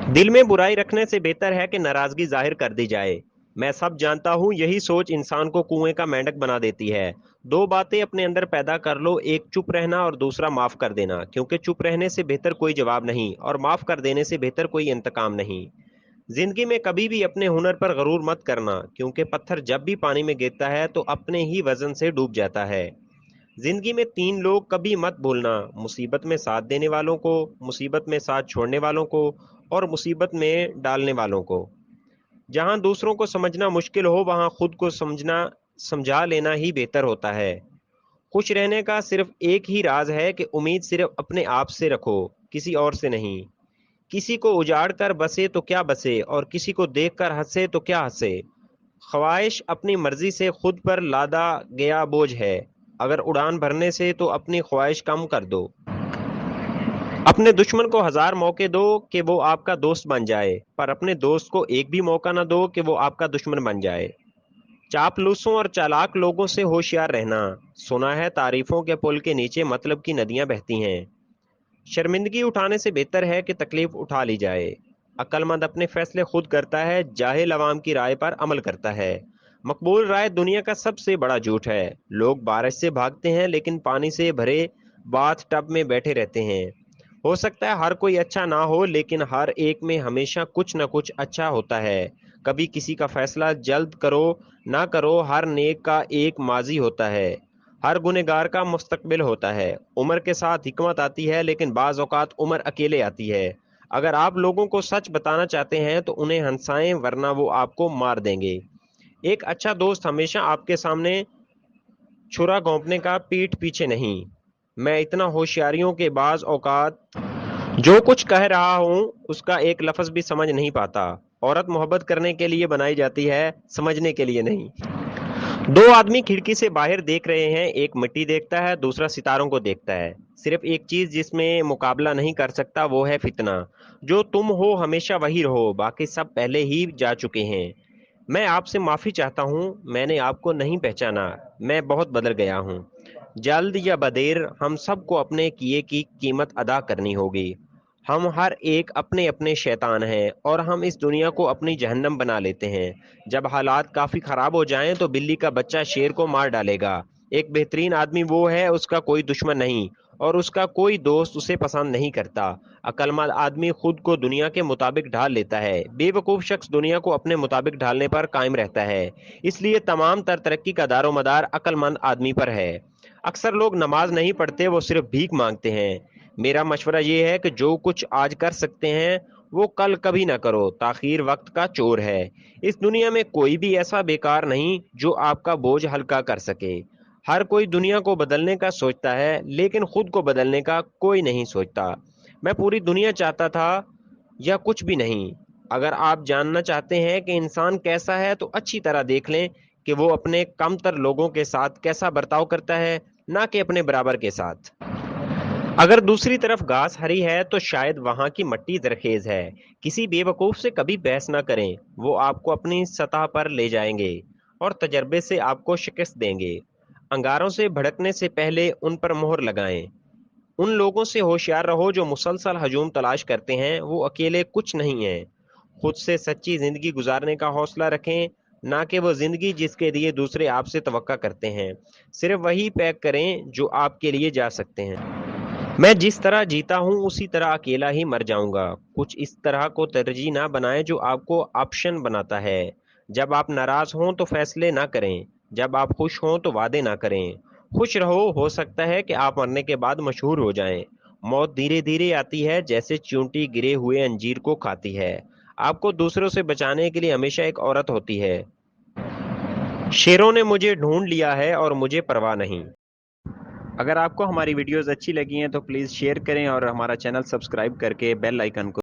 दिल में बुराई रखने से बेहतर है कि नाराजगी जाहिर कर दी जाए। मैं सब जानता हूँ, यही सोच इंसान को कुएं का मेंढक बना देती है। दो बातें अपने अंदर पैदा कर लो, एक चुप रहना और दूसरा माफ कर देना, क्योंकि चुप रहने से बेहतर कोई जवाब नहीं और माफ कर देने से बेहतर कोई इंतकाम नहीं। जिंदगी में कभी भी अपने हुनर पर गरूर मत करना, क्योंकि पत्थर जब भी पानी में गिरता है तो अपने ही वजन से डूब जाता है। जिंदगी में तीन लोग कभी मत भूलना: मुसीबत में साथ देने वालों को, मुसीबत में साथ छोड़ने वालों को और मुसीबत में डालने वालों को। जहां दूसरों को समझना मुश्किल हो, वहां खुद को समझा लेना ही बेहतर होता है। खुश रहने का सिर्फ एक ही राज है कि उम्मीद सिर्फ अपने आप से रखो, किसी और से नहीं। किसी को उजाड़ कर बसे तो क्या बसे और किसी को देख कर हंसे तो क्या हंसे। ख्वाहिश अपनी मर्जी से खुद पर लादा गया बोझ है। अगर उड़ान भरने से तो अपनी ख्वाहिश कम कर दो। अपने दुश्मन को हजार मौके दो कि वो आपका दोस्त बन जाए, पर अपने दोस्त को एक भी मौका ना दो कि वो आपका दुश्मन बन जाए। चापलूसों और चालाक लोगों से होशियार रहना। सुना है तारीफों के पुल के नीचे मतलब की नदियां बहती हैं। शर्मिंदगी उठाने से बेहतर है कि तकलीफ उठा ली जाए। अक्लमंद अपने फैसले खुद करता है, जाहिल अवाम की राय पर अमल करता है। मकबूल राय दुनिया का सबसे बड़ा झूठ है। लोग बारिश से भागते हैं लेकिन पानी से भरे बाथ टब में बैठे रहते हैं। हो सकता है हर कोई अच्छा ना हो, लेकिन हर एक में हमेशा कुछ न कुछ अच्छा होता है। कभी किसी का फैसला जल्द करो ना करो, हर नेक का एक माजी होता है, हर गुनहगार का मुस्तकबिल होता है। उम्र के साथ हिकमत आती है, लेकिन बाज औकात उम्र अकेले आती है। अगर आप लोगों को सच बताना चाहते हैं तो उन्हें हंसाएं, वरना वो आपको मार देंगे। एक अच्छा दोस्त हमेशा आपके सामने छुरा घोंपने का, पीठ पीछे नहीं। मैं इतना होशियारियों के बाज औकात जो कुछ कह रहा हूँ उसका एक लफ्ज भी समझ नहीं पाता। औरत मोहब्बत करने के लिए बनाई जाती है, समझने के लिए नहीं। दो आदमी खिड़की से बाहर देख रहे हैं, एक मिट्टी देखता है, दूसरा सितारों को देखता है। सिर्फ एक चीज जिसमें मुकाबला नहीं कर सकता वो है फितना। जो तुम हो हमेशा वही रहो, बाकी सब पहले ही जा चुके हैं। मैं आपसे माफी चाहता हूँ, मैंने आपको नहीं पहचाना। मैं बहुत बदल गया हूँ। जल्द या बदेर हम सबको अपने किए की कीमत अदा करनी होगी। हम हर एक अपने अपने शैतान हैं और हम इस दुनिया को अपनी जहन्नम बना लेते हैं। जब हालात काफी खराब हो जाएं तो बिल्ली का बच्चा शेर को मार डालेगा। एक बेहतरीन आदमी वो है उसका कोई दुश्मन नहीं और उसका कोई दोस्त उसे पसंद नहीं करता। अक्लमंद आदमी खुद को दुनिया के मुताबिक ढाल लेता है, बेवकूफ शख्स दुनिया को अपने मुताबिक ढालने पर कायम रहता है। इसलिए तमाम तर तरक्की का दारोमदार अक्लमंद आदमी पर है। अक्सर लोग नमाज नहीं पढ़ते, वो सिर्फ भीख मांगते हैं। मेरा मशवरा ये है कि जो कुछ आज कर सकते हैं वो कल कभी ना करो, ताखीर वक्त का चोर है। इस दुनिया में कोई भी ऐसा बेकार नहीं जो आपका बोझ हल्का कर सके। हर कोई दुनिया को बदलने का सोचता है, लेकिन खुद को बदलने का कोई नहीं सोचता। मैं पूरी दुनिया चाहता था या कुछ भी नहीं। अगर आप जानना चाहते हैं कि इंसान कैसा है तो अच्छी तरह देख लें कि वो अपने कमतर लोगों के साथ कैसा बर्ताव करता है, ना कि अपने बराबर के साथ। अगर दूसरी तरफ घास हरी है तो शायद वहां की मिट्टी जरखेज है। किसी बेवकूफ से कभी बहस ना करें, वो आपको अपनी सतह पर ले जाएंगे और तजर्बे से आपको शिकस्त देंगे। अंगारों से भड़कने से पहले उन पर मोहर लगाएं। उन लोगों से होशियार रहो जो मुसलसल हजूम तलाश करते हैं, वो अकेले कुछ नहीं है। खुद से सच्ची जिंदगी गुजारने का हौसला रखें, ना कि वो जिंदगी जिसके लिए दूसरे आपसे तवक्का करते हैं। सिर्फ वही पैक करें जो आपके लिए जा सकते हैं। मैं जिस तरह जीता हूँ उसी तरह अकेला ही मर जाऊंगा। कुछ इस तरह को तरजीह ना बनाएं जो आपको ऑप्शन बनाता है। जब आप नाराज हों तो फैसले ना करें, जब आप खुश हों तो वादे ना करें। खुश रहो, हो सकता है कि आप मरने के बाद मशहूर हो जाएं। मौत धीरे धीरे आती है, जैसे चींटी गिरे हुए अंजीर को खाती है। आपको दूसरों से बचाने के लिए हमेशा एक औरत होती है। शेरों ने मुझे ढूंढ लिया है और मुझे परवाह नहीं। अगर आपको हमारी वीडियोस अच्छी लगी हैं तो प्लीज़ शेयर करें और हमारा चैनल सब्सक्राइब करके बेल आइकन को